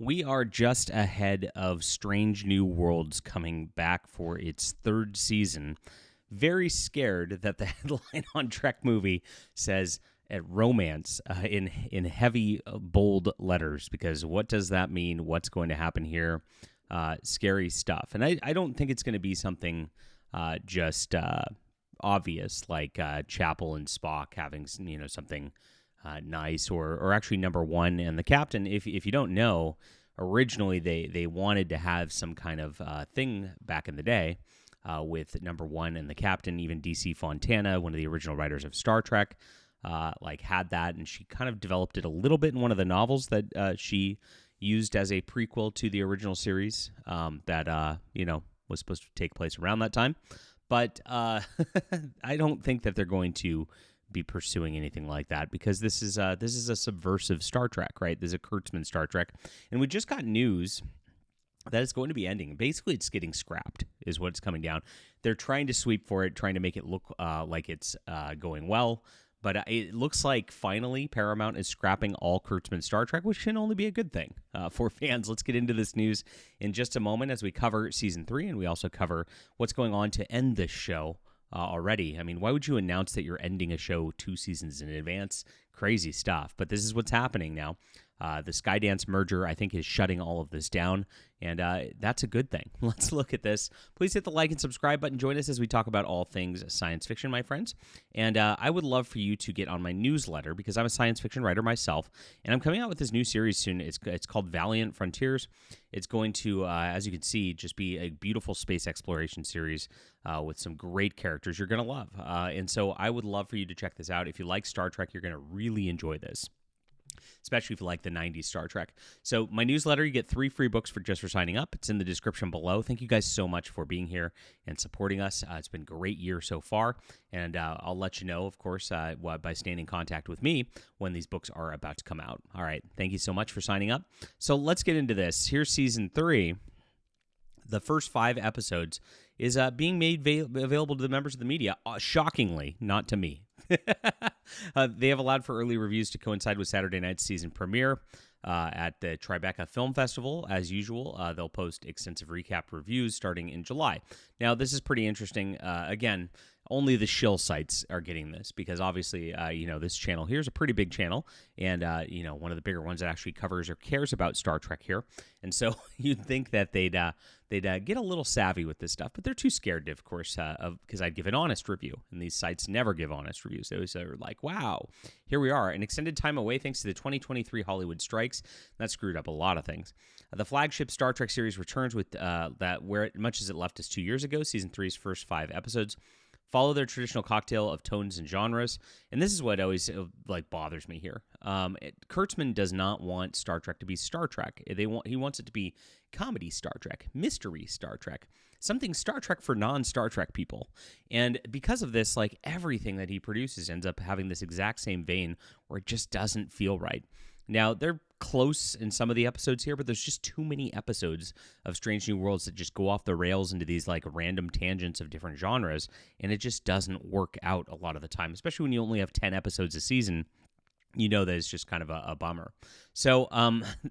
We are just ahead of Strange New Worlds coming back for its third season. Very scared that the headline on Trek Movie says romance in heavy, bold letters, because what does that mean? What's going to happen here? Scary stuff. And I don't think it's going to be something just obvious like Chapel and Spock having something nice, or actually number one and the captain. If you don't know, originally they wanted to have some kind of thing back in the day with number one and the captain. Even DC Fontana, one of the original writers of Star Trek, had that, and she kind of developed it a little bit in one of the novels that she used as a prequel to the original series that was supposed to take place around that time. But I don't think that they're going to be pursuing anything like that, because this is a subversive Star Trek, right? This is a Kurtzman Star Trek, and we just got news that it's going to be ending. Basically, it's getting scrapped, is what's coming down. They're trying to sweep for it, trying to make it look like it's going well, but it looks like finally Paramount is scrapping all Kurtzman Star Trek, which can only be a good thing for fans. Let's get into this news in just a moment as we cover Season 3, and we also cover what's going on to end this show already. I mean, why would you announce that you're ending a show 2 seasons in advance? Crazy stuff. But this is what's happening now. The Skydance merger, I think, is shutting all of this down, and that's a good thing. Let's look at this. Please hit the like and subscribe button. Join us as we talk about all things science fiction, my friends. And I would love for you to get on my newsletter, because I'm a science fiction writer myself, and I'm coming out with this new series soon. It's called Valiant Frontiers. It's going to, as you can see, just be a beautiful space exploration series with some great characters you're going to love. And so I would love for you to check this out. If you like Star Trek, you're going to really enjoy this, especially if you like the 90s Star Trek. So my newsletter, you get 3 free books for signing up. It's in the description below. Thank you guys so much for being here and supporting us. It's been a great year so far, and I'll let you know, of course, by staying in contact with me when these books are about to come out. All right, thank you so much for signing up. So let's get into this. Here's Season 3. The first 5 episodes is being made available to the members of the media. Shockingly, not to me. They have allowed for early reviews to coincide with Saturday night's season premiere at the Tribeca Film Festival. As usual, they'll post extensive recap reviews starting in July. Now, this is pretty interesting. Again, only the shill sites are getting this, because obviously, this channel here is a pretty big channel, and one of the bigger ones that actually covers or cares about Star Trek here. And so you'd think that they'd get a little savvy with this stuff, but they're too scared, of course, because I'd give an honest review, and these sites never give honest reviews. They always are like, "Wow, here we are, an extended time away thanks to the 2023 Hollywood strikes." That screwed up a lot of things. The flagship Star Trek series returns with much as it left us 2 years ago. Season 3's first 5 episodes follow their traditional cocktail of tones and genres, and this is what always bothers me here. Kurtzman does not want Star Trek to be Star Trek. He wants it to be comedy Star Trek, mystery Star Trek, something Star Trek for non-Star Trek people. And because of this, everything that he produces ends up having this exact same vein where it just doesn't feel right. Now, they're close in some of the episodes here, but there's just too many episodes of Strange New Worlds that just go off the rails into these random tangents of different genres, and it just doesn't work out a lot of the time, especially when you only have 10 episodes a season. You know that it's just kind of a bummer. So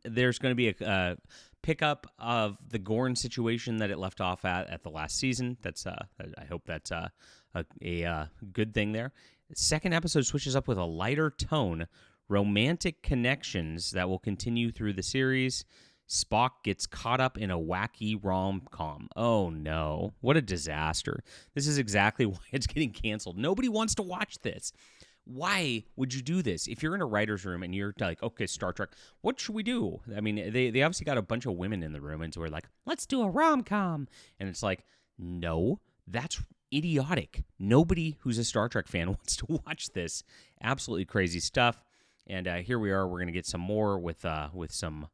there's going to be a pickup of the Gorn situation that it left off at the last season. That's I hope that's a good thing there. The second episode switches up with a lighter tone, romantic connections that will continue through the series. Spock gets caught up in a wacky rom-com. Oh no, what a disaster. This is exactly why it's getting canceled. Nobody wants to watch this. Why would you do this? If you're in a writer's room and you're like, okay, Star Trek, what should we do? I mean, they obviously got a bunch of women in the room, and so we're like, let's do a rom-com. And it's like, no, that's idiotic. Nobody who's a Star Trek fan wants to watch this. Absolutely crazy stuff. And here we are. We're going to get some more with some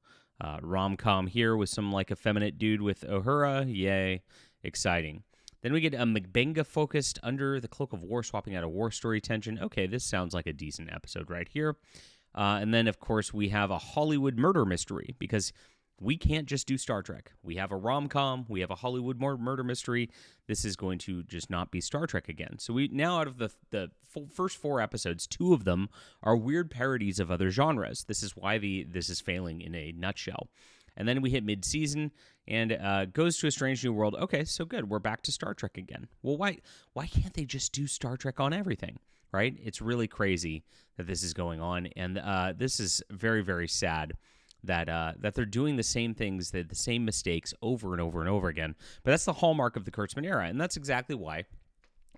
rom-com here with some effeminate dude with Uhura. Yay. Exciting. Then we get a M'Benga focused Under the Cloak of War, swapping out a war story tension. Okay, this sounds like a decent episode right here. And then, of course, we have a Hollywood murder mystery, because we can't just do Star Trek. We have a rom-com. We have a Hollywood murder mystery. This is going to just not be Star Trek again. So we now, out of the first 4 episodes, 2 of them are weird parodies of other genres. This is why this is failing in a nutshell. And then we hit mid-season, and goes to a strange new world. Okay, so good. We're back to Star Trek again. Well, why can't they just do Star Trek on everything, right? It's really crazy that this is going on, and this is very, very sad that they're doing the same things, the same mistakes over and over and over again. But that's the hallmark of the Kurtzman era, and that's exactly why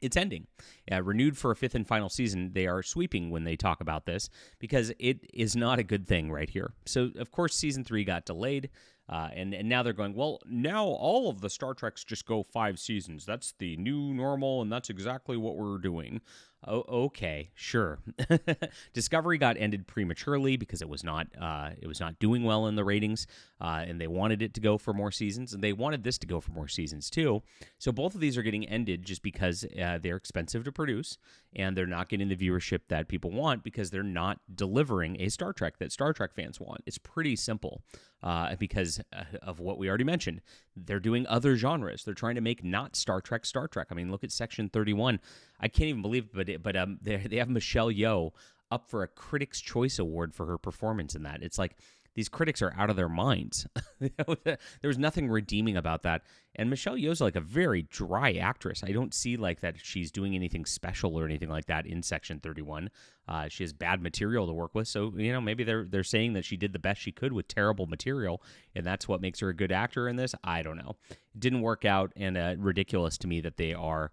it's ending. Renewed for a fifth and final season. They are sweeping when they talk about this because it is not a good thing right here. So, of course, season 3 got delayed, and now they're going, well, now all of the Star Treks just go 5 seasons. That's the new normal, and that's exactly what we're doing. Oh, okay, sure. Discovery got ended prematurely because it was not doing well in the ratings, and they wanted it to go for more seasons, and they wanted this to go for more seasons too. So both of these are getting ended just because they're expensive to produce, and they're not getting the viewership that people want because they're not delivering a Star Trek that Star Trek fans want. It's pretty simple because of what we already mentioned. They're doing other genres. They're trying to make not Star Trek Star Trek. I mean, look at Section 31. I can't even believe it, but they have Michelle Yeoh up for a Critics' Choice Award for her performance in that. It's like these critics are out of their minds. There was nothing redeeming about that. And Michelle Yeoh's like a very dry actress. I don't see like that she's doing anything special or anything like that in Section 31. She has bad material to work with, so maybe they're saying that she did the best she could with terrible material, and that's what makes her a good actor in this. I don't know. It didn't work out, and ridiculous to me that they are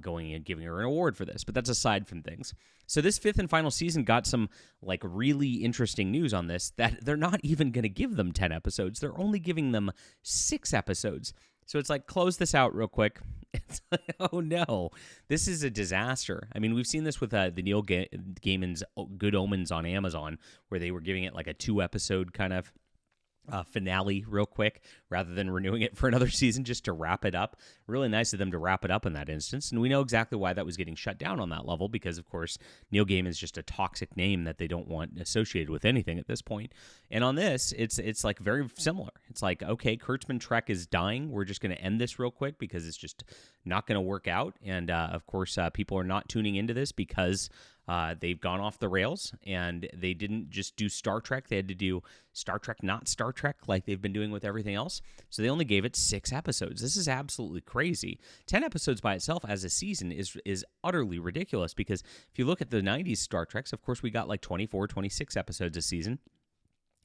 going and giving her an award for this. But that's aside from things. So this fifth and final season got some like really interesting news on this, that they're not even going to give them 10 episodes. They're only giving them 6 episodes. So it's like, close this out real quick. It's like, oh no, this is a disaster. I mean, we've seen this with the Neil Gaiman's Good Omens on Amazon, where they were giving it like a 2-episode kind of finale real quick rather than renewing it for another season just to wrap it up. Really nice of them to wrap it up in that instance. And we know exactly why that was getting shut down on that level because, of course, Neil Gaiman is just a toxic name that they don't want associated with anything at this point. And on this, it's like very similar. It's like, okay, Kurtzman Trek is dying. We're just going to end this real quick because it's just not going to work out. And, of course, people are not tuning into this because they've gone off the rails, and they didn't just do Star Trek. They had to do Star Trek, not Star Trek, like they've been doing with everything else. So they only gave it 6 episodes. This is absolutely crazy. 10 episodes by itself as a season is utterly ridiculous because if you look at the 90s Star Treks, of course, we got like 24, 26 episodes a season.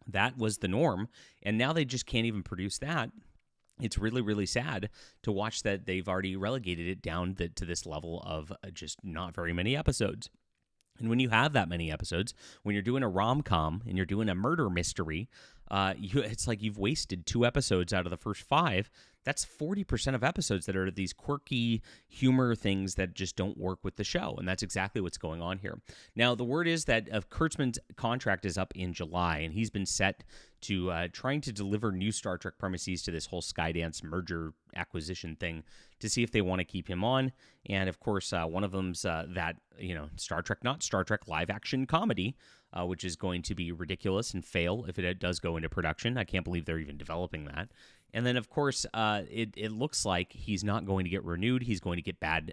That was the norm, and now they just can't even produce that. It's really, really sad to watch that they've already relegated it down to this level of just not very many episodes. And when you have that many episodes, when you're doing a rom-com and you're doing a murder mystery, it's like you've wasted 2 episodes out of the first 5. That's 40% of episodes that are these quirky humor things that just don't work with the show. And that's exactly what's going on here. Now, the word is that Kurtzman's contract is up in July, and he's been set to trying to deliver new Star Trek premises to this whole Skydance merger acquisition thing to see if they want to keep him on. And, of course, one of them's that, Star Trek, not Star Trek live-action comedy, which is going to be ridiculous and fail if it does go into production. I can't believe they're even developing that. And then, of course, it looks like he's not going to get renewed. He's going to get bad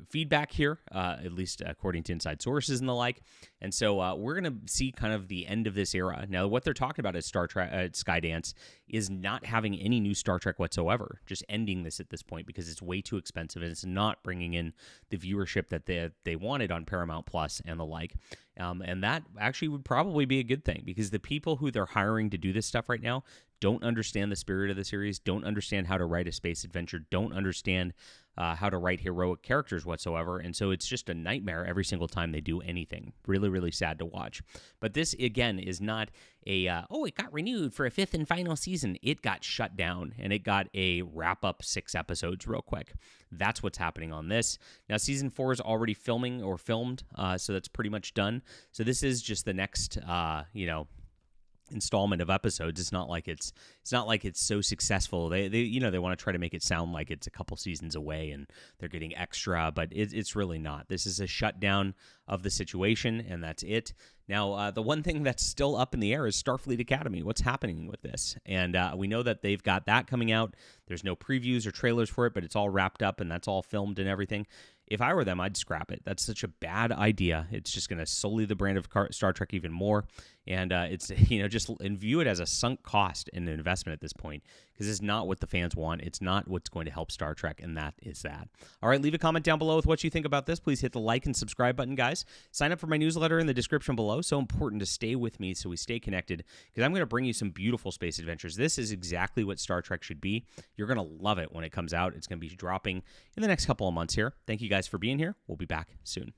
feedback here, at least according to inside sources and the like. And so we're going to see kind of the end of this era. Now, what they're talking about at Star Trek Skydance is not having any new Star Trek whatsoever, just ending this at this point because it's way too expensive and it's not bringing in the viewership that they wanted on Paramount Plus and the like. And that actually would probably be a good thing because the people who they're hiring to do this stuff right now don't understand the spirit of the series, don't understand how to write a space adventure, don't understand how to write heroic characters whatsoever. And so it's just a nightmare every single time they do anything. Really, really sad to watch. But this, again, is not it got renewed for a 5th and final season. It got shut down, and it got a wrap-up 6 episodes real quick. That's what's happening on this. Now, season 4 is already filming or filmed, so that's pretty much done. So this is just the next, installment of episodes. It's not like it's so successful. They want to try to make it sound like it's a couple seasons away and they're getting extra, but it's really not. This is a shutdown of the situation, and that's it. Now, the one thing that's still up in the air is Starfleet Academy. What's happening with this? And we know that they've got that coming out. There's no previews or trailers for it, but it's all wrapped up and that's all filmed and everything. If I were them, I'd scrap it. That's such a bad idea. It's just going to sully the brand of Star Trek even more. And it's, just and view it as a sunk cost and an investment at this point, because it's not what the fans want. It's not what's going to help Star Trek, and that is that. All right, leave a comment down below with what you think about this. Please hit the like and subscribe button, guys. Sign up for my newsletter in the description below. So important to stay with me so we stay connected, because I'm going to bring you some beautiful space adventures. This is exactly what Star Trek should be. You're going to love it when it comes out. It's going to be dropping in the next couple of months here. Thank you guys for being here. We'll be back soon.